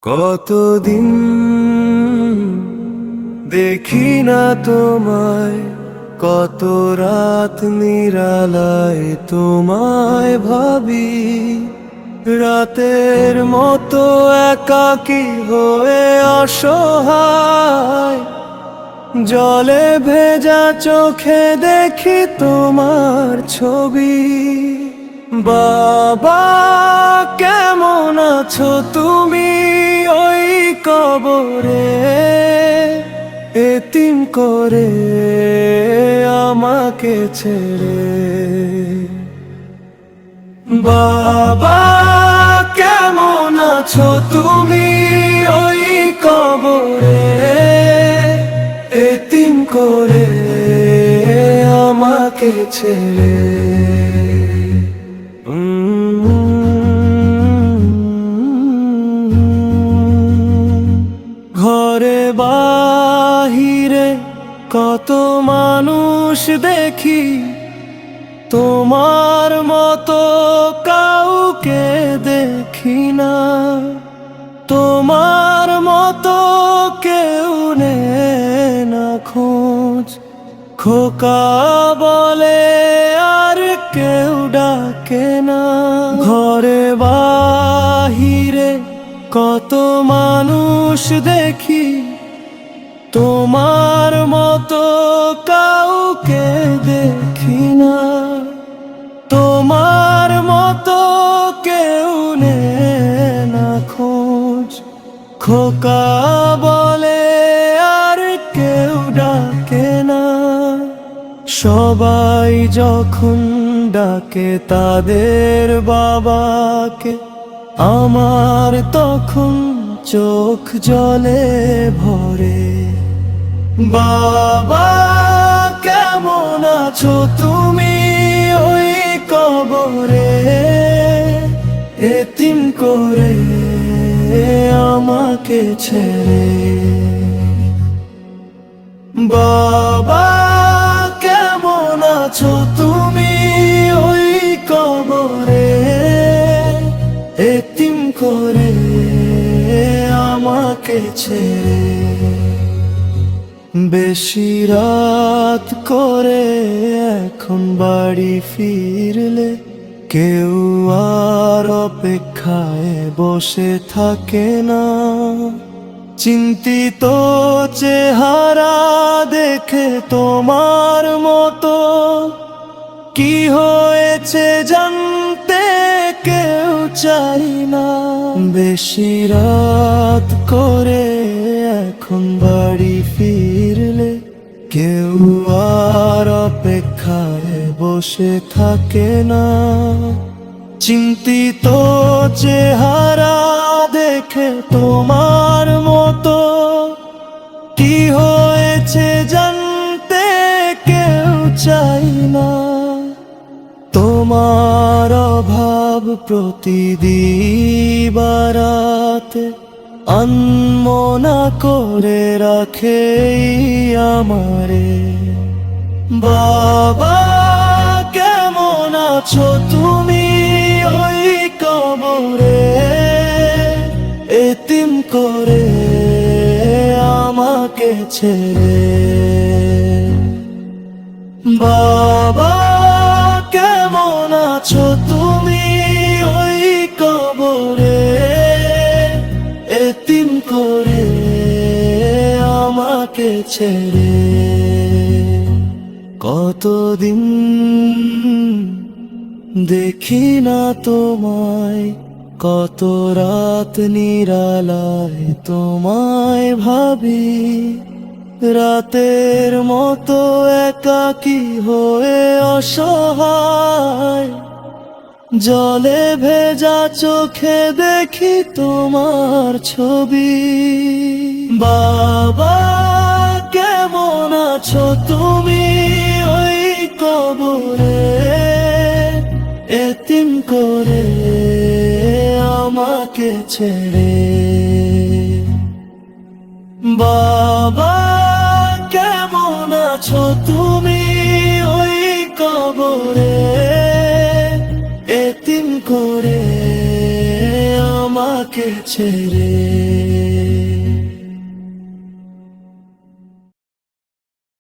কতদিন দেখি না তোমায়, কত রাত নিরালায় তোমায় ভাবি। রাতের মতো একাকী হয়ে অসহায়, জলে ভেজা চোখে দেখি তোমার ছবি। বাবা কেমন আছো তুমি ওই কবরে, এতিম করে আমাকে ছেড়ে। বাবা কেমন আছো তুমি ওই কবরে, এতিম করে আমাকে ছেড়ে। ঘরে বাহিরে কত মানুষ দেখি, তোমার মতো কাউকে দেখি না। তোমার মতো কেউ নেয় না খোঁজ, খোকা বলে আর কেউ ডাকে না। ঘরে বাহিরে কত মানুষ দেখি, তোমার মতো কাউকে দেখি না। তোমার মতো কেউ নেয় না খোঁজ, খোকা বলে আর কেউ ডাকে না। সবাই যখন ডাকে তাদের বাবাকে, আমার তখন চোখ জলে ভরে। বাবা কেমন আছো তুমি ওই কবরে, এতিম করে আমাকে ছেড়ে। বাবা কেমন আছো তুমি ওই কবরে, এতিম করে আমাকে ছেড়ে। বেশি রাত করে এখন বাড়ি ফিরলে, কেউ আর অপেক্ষায় বসে থাকে না। চিন্তিত চেহারা দেখে তোমার মতো কি হয়েছে জানতে কেউ চাই না। বেশি রাত করে এখন বাড়ি ফিরলে, কেউ আর অপেক্ষায় বসে থাকে না। চিন্তিত চেহারা দেখে তোমার মতো কি হয়েছে জানতে কেউ চাই না। তোমার অভাব প্রতিদিন বারাতে আনমনা করে রাখে আমারে। বাবা কেমন আছো তুমি ওই কবরে, এতিম করে আমাকে ছেড়ে। বাবা কেমন আছো তুমি ওই কবরে, এতিম করে আমাকে ছেড়ে। কতদিন দেখি না তোমায়, কত রাত নিরালায় তোমায় ভাবি। রাতের মতো একাকী হয়ে অসহায়, জলে ভেজা চোখে দেখি তোমার ছবি। বাবা কেমন আছো তুমি ওই কবরে, এতিম করে আমাকে ছেড়ে। বাবা কেমন আছো তুমি ওই কবরে, এতিম করে আমাকে ছেড়ে